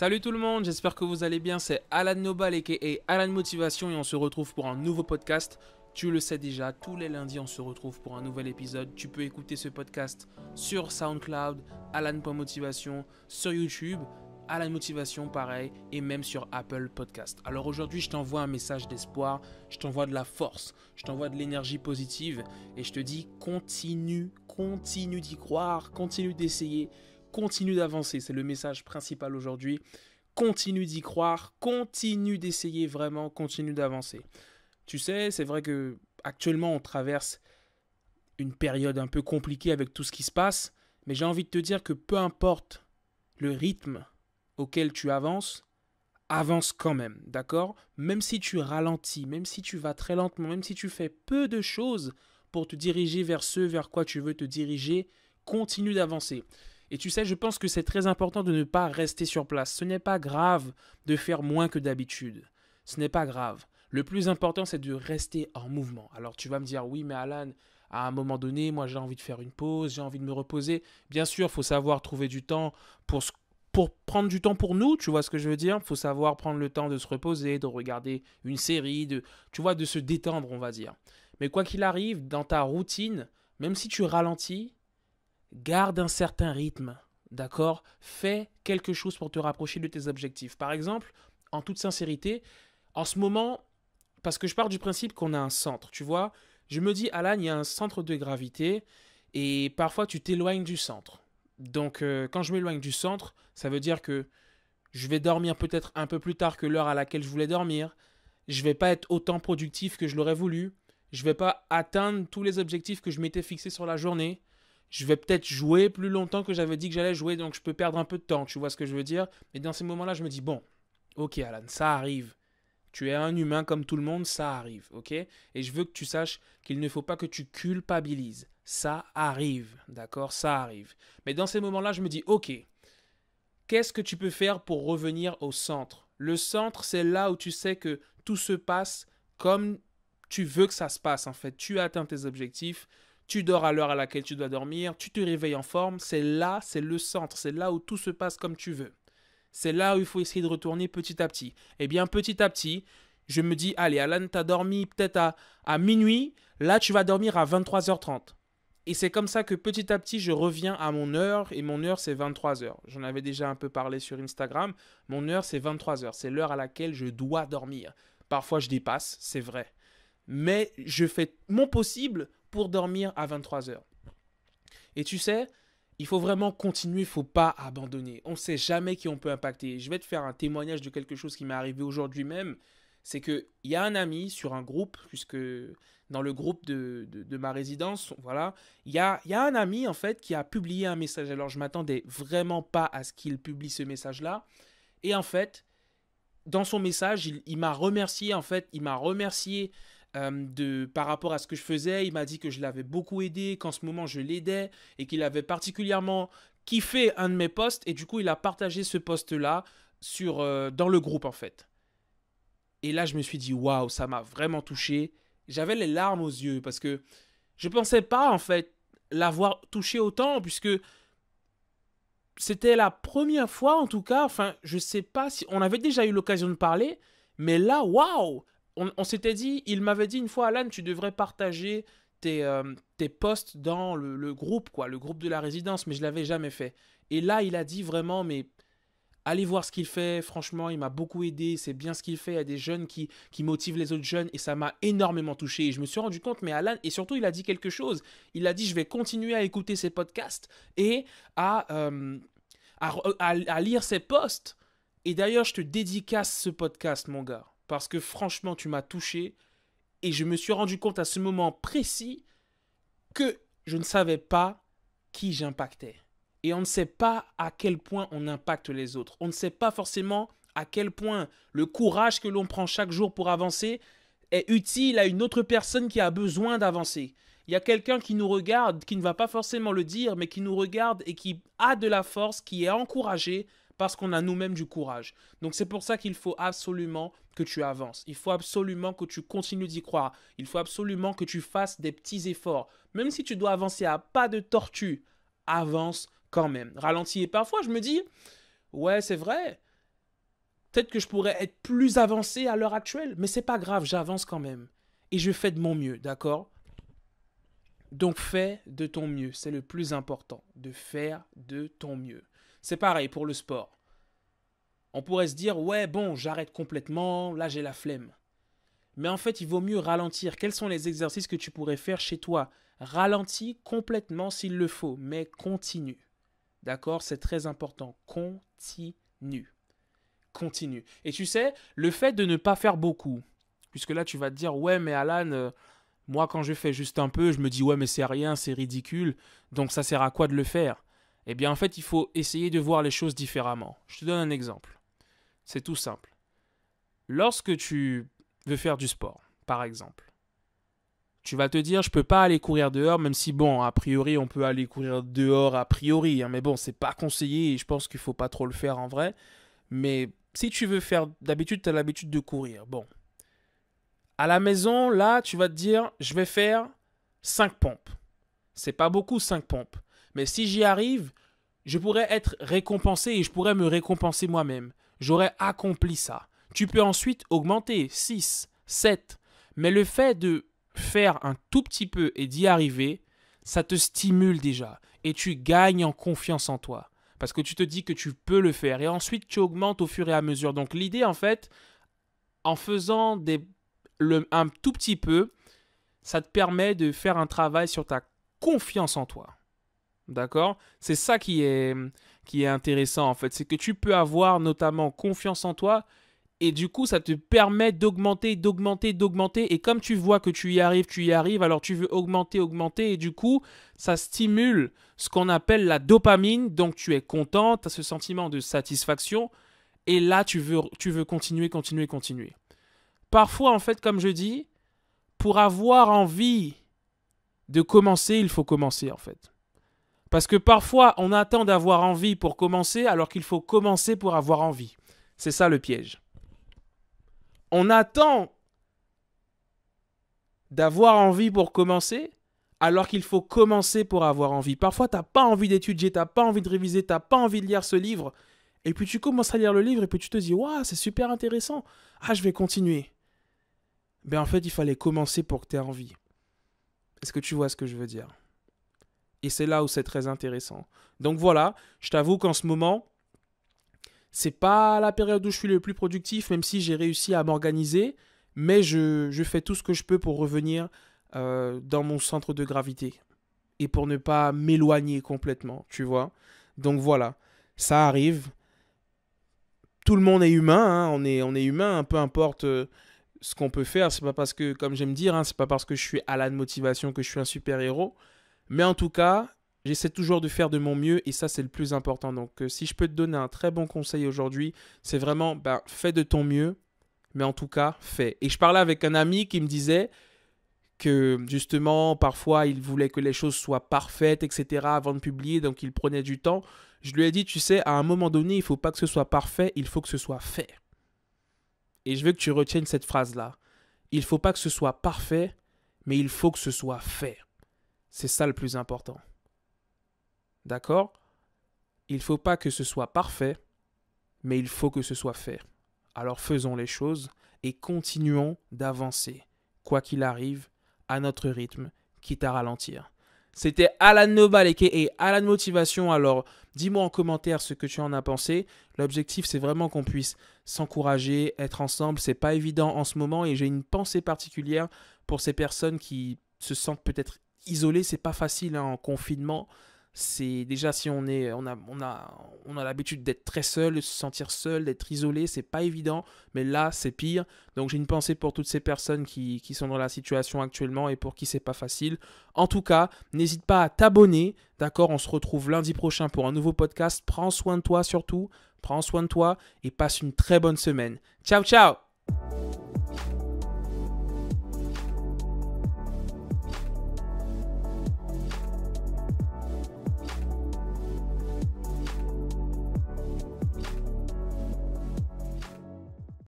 Salut tout le monde, j'espère que vous allez bien, c'est Alan Nobal aka Alan Motivation et on se retrouve pour un nouveau podcast. Tu le sais déjà, tous les lundis on se retrouve pour un nouvel épisode. Tu peux écouter ce podcast sur SoundCloud, Alan.motivation, sur YouTube, Alan Motivation pareil, et même sur Apple Podcast. Alors aujourd'hui je t'envoie un message d'espoir, je t'envoie de la force, je t'envoie de l'énergie positive et je te dis continue d'y croire, continue d'essayer. Continue d'avancer, c'est le message principal aujourd'hui. Continue d'y croire, continue d'essayer vraiment, continue d'avancer. Tu sais, c'est vrai que actuellement on traverse une période un peu compliquée avec tout ce qui se passe, mais j'ai envie de te dire que peu importe le rythme auquel tu avances, avance quand même, d'accord? Même si tu ralentis, même si tu vas très lentement, même si tu fais peu de choses pour te diriger vers ce vers quoi tu veux te diriger, continue d'avancer. Et tu sais, je pense que c'est très important de ne pas rester sur place. Ce n'est pas grave de faire moins que d'habitude. Ce n'est pas grave. Le plus important, c'est de rester en mouvement. Alors tu vas me dire, oui, mais Alan, à un moment donné, moi j'ai envie de faire une pause, j'ai envie de me reposer. Bien sûr, il faut savoir trouver du temps pour prendre du temps pour nous, tu vois ce que je veux dire? Il faut savoir prendre le temps de se reposer, de regarder une série, tu vois, de se détendre, on va dire. Mais quoi qu'il arrive, dans ta routine, même si tu ralentis, garde un certain rythme, d'accord? Fais quelque chose pour te rapprocher de tes objectifs. Par exemple, en toute sincérité, en ce moment, parce que je pars du principe qu'on a un centre, tu vois, je me dis, Alan, il y a un centre de gravité et parfois tu t'éloignes du centre. Donc, quand je m'éloigne du centre, ça veut dire que je vais dormir peut-être un peu plus tard que l'heure à laquelle je voulais dormir. Je vais pas être autant productif que je l'aurais voulu. Je vais pas atteindre tous les objectifs que je m'étais fixés sur la journée. Je vais peut-être jouer plus longtemps que j'avais dit que j'allais jouer, donc je peux perdre un peu de temps, tu vois ce que je veux dire? Et dans ces moments-là, je me dis, bon, ok Alan, ça arrive. Tu es un humain comme tout le monde, ça arrive, ok? Et je veux que tu saches qu'il ne faut pas que tu culpabilises. Ça arrive, d'accord? Ça arrive. Mais dans ces moments-là, je me dis, ok, qu'est-ce que tu peux faire pour revenir au centre? Le centre, c'est là où tu sais que tout se passe comme tu veux que ça se passe, en fait. Tu atteins tes objectifs, tu dors à l'heure à laquelle tu dois dormir, tu te réveilles en forme. C'est là, c'est le centre, c'est là où tout se passe comme tu veux. C'est là où il faut essayer de retourner petit à petit. Eh bien, petit à petit, je me dis, allez, Alan, t'as dormi peut-être à minuit, là, tu vas dormir à 23h30. Et c'est comme ça que petit à petit, je reviens à mon heure, et mon heure, c'est 23h. J'en avais déjà un peu parlé sur Instagram. Mon heure, c'est 23h. C'est l'heure à laquelle je dois dormir. Parfois, je dépasse, c'est vrai. Mais je fais mon possible pour dormir à 23h. Et tu sais, il faut vraiment continuer, il ne faut pas abandonner. On ne sait jamais qui on peut impacter. Je vais te faire un témoignage de quelque chose qui m'est arrivé aujourd'hui même. C'est qu'il y a un ami sur un groupe, puisque dans le groupe de ma résidence, voilà, il y a un ami en fait qui a publié un message. Alors je m'attendais vraiment pas à ce qu'il publie ce message-là. Et en fait, dans son message, il m'a remercié, en fait, il m'a remercié par rapport à ce que je faisais. Il m'a dit que je l'avais beaucoup aidé, qu'en ce moment je l'aidais et qu'il avait particulièrement kiffé un de mes posts. Et du coup, il a partagé ce post-là dans le groupe, en fait. Et là, je me suis dit, waouh, ça m'a vraiment touché. J'avais les larmes aux yeux parce que je ne pensais pas, en fait, l'avoir touché autant, puisque c'était la première fois, en tout cas. Enfin, je sais pas si on avait déjà eu l'occasion de parler, mais là, waouh! On s'était dit, il m'avait dit une fois, Alan, tu devrais partager tes posts dans le groupe, quoi, le groupe de la résidence, mais je l'avais jamais fait. Et là, il a dit vraiment, mais allez voir ce qu'il fait, franchement, il m'a beaucoup aidé, c'est bien ce qu'il fait, il y a des jeunes qui motivent les autres jeunes, et ça m'a énormément touché. Et je me suis rendu compte, mais Alan, et surtout, il a dit quelque chose. Il a dit, je vais continuer à écouter ses podcasts et à lire ses posts. Et d'ailleurs, je te dédicace ce podcast, mon gars, parce que franchement, tu m'as touché, et je me suis rendu compte à ce moment précis que je ne savais pas qui j'impactais. Et on ne sait pas à quel point on impacte les autres. On ne sait pas forcément à quel point le courage que l'on prend chaque jour pour avancer est utile à une autre personne qui a besoin d'avancer. Il y a quelqu'un qui nous regarde, qui ne va pas forcément le dire, mais qui nous regarde et qui a de la force, qui est encouragé parce qu'on a nous-mêmes du courage. Donc c'est pour ça qu'il faut absolument que tu avances. Il faut absolument que tu continues d'y croire. Il faut absolument que tu fasses des petits efforts. Même si tu dois avancer à pas de tortue, avance quand même. Ralentis. Et parfois je me dis, ouais c'est vrai, Peut-être que je pourrais être plus avancé à l'heure actuelle, mais c'est pas grave, j'avance quand même. Et je fais de mon mieux, d'accord? Donc fais de ton mieux, c'est le plus important, de faire de ton mieux. C'est pareil pour le sport. On pourrait se dire, ouais, bon, j'arrête complètement, là j'ai la flemme. Mais en fait, il vaut mieux ralentir. Quels sont les exercices que tu pourrais faire chez toi? Ralentis complètement s'il le faut, mais continue. D'accord? C'est très important. Continue. Continue. Et tu sais, le fait de ne pas faire beaucoup, puisque là tu vas te dire, ouais, mais Alan, moi quand je fais juste un peu, je me dis, ouais, mais c'est rien, c'est ridicule, donc ça sert à quoi de le faire? Eh bien, en fait, il faut essayer de voir les choses différemment. Je te donne un exemple. C'est tout simple. Lorsque tu veux faire du sport, par exemple, tu vas te dire, je peux pas aller courir dehors, même si, bon, a priori, on peut aller courir dehors a priori, hein, mais bon, c'est pas conseillé et je pense qu'il faut pas trop le faire en vrai. Mais si tu veux faire, d'habitude, tu as l'habitude de courir. Bon, à la maison, là, tu vas te dire, je vais faire 5 pompes. C'est pas beaucoup 5 pompes. Mais si j'y arrive, je pourrais être récompensé et je pourrais me récompenser moi-même. J'aurais accompli ça. Tu peux ensuite augmenter 6, 7. Mais le fait de faire un tout petit peu et d'y arriver, ça te stimule déjà. Et tu gagnes en confiance en toi. Parce que tu te dis que tu peux le faire. Et ensuite, tu augmentes au fur et à mesure. Donc l'idée, en fait, en faisant un tout petit peu, ça te permet de faire un travail sur ta confiance en toi. D'accord? C'est ça qui est intéressant en fait. C'est que tu peux avoir notamment confiance en toi et du coup ça te permet d'augmenter, d'augmenter, d'augmenter. Et comme tu vois que tu y arrives, alors tu veux augmenter, augmenter et du coup ça stimule ce qu'on appelle la dopamine. Donc tu es content, tu as ce sentiment de satisfaction et là tu veux continuer, continuer, continuer. Parfois en fait comme je dis, pour avoir envie de commencer, il faut commencer en fait. Parce que parfois, on attend d'avoir envie pour commencer alors qu'il faut commencer pour avoir envie. C'est ça le piège. On attend d'avoir envie pour commencer alors qu'il faut commencer pour avoir envie. Parfois, tu n'as pas envie d'étudier, tu n'as pas envie de réviser, tu n'as pas envie de lire ce livre. Et puis tu commences à lire le livre et puis tu te dis « Waouh, c'est super intéressant. Ah, je vais continuer. » Ben en fait, il fallait commencer pour que tu aies envie. Est-ce que tu vois ce que je veux dire ? Et c'est là où c'est très intéressant. Donc voilà, je t'avoue qu'en ce moment, c'est pas la période où je suis le plus productif, même si j'ai réussi à m'organiser, mais je fais tout ce que je peux pour revenir dans mon centre de gravité et pour ne pas m'éloigner complètement, tu vois. Donc voilà, ça arrive. Tout le monde est humain, hein, on est humain, peu importe ce qu'on peut faire. C'est pas parce que, comme j'aime dire, hein, c'est pas parce que je suis Alan Motivation que je suis un super-héros. Mais en tout cas, j'essaie toujours de faire de mon mieux et ça, c'est le plus important. Donc, si je peux te donner un très bon conseil aujourd'hui, c'est vraiment, fais de ton mieux, mais en tout cas, fais. Et je parlais avec un ami qui me disait que, justement, parfois, il voulait que les choses soient parfaites, etc., avant de publier, donc il prenait du temps. Je lui ai dit, tu sais, à un moment donné, il ne faut pas que ce soit parfait, il faut que ce soit fait. Et je veux que tu retiennes cette phrase-là. Il ne faut pas que ce soit parfait, mais il faut que ce soit fait. C'est ça le plus important. D'accord? Il ne faut pas que ce soit parfait, mais il faut que ce soit fait. Alors faisons les choses et continuons d'avancer, quoi qu'il arrive, à notre rythme, quitte à ralentir. C'était Alan Nobal et Alan Motivation. Alors, dis-moi en commentaire ce que tu en as pensé. L'objectif, c'est vraiment qu'on puisse s'encourager, être ensemble. C'est pas évident en ce moment et j'ai une pensée particulière pour ces personnes qui se sentent peut-être isolées. C'est pas facile hein, en confinement. C'est déjà si on a l'habitude d'être très seul, de se sentir seul, d'être isolé, c'est pas évident, mais là c'est pire. Donc j'ai une pensée pour toutes ces personnes qui sont dans la situation actuellement et pour qui c'est pas facile. En tout cas, n'hésite pas à t'abonner, d'accord? On se retrouve lundi prochain pour un nouveau podcast. Prends soin de toi surtout, prends soin de toi et passe une très bonne semaine. Ciao ciao!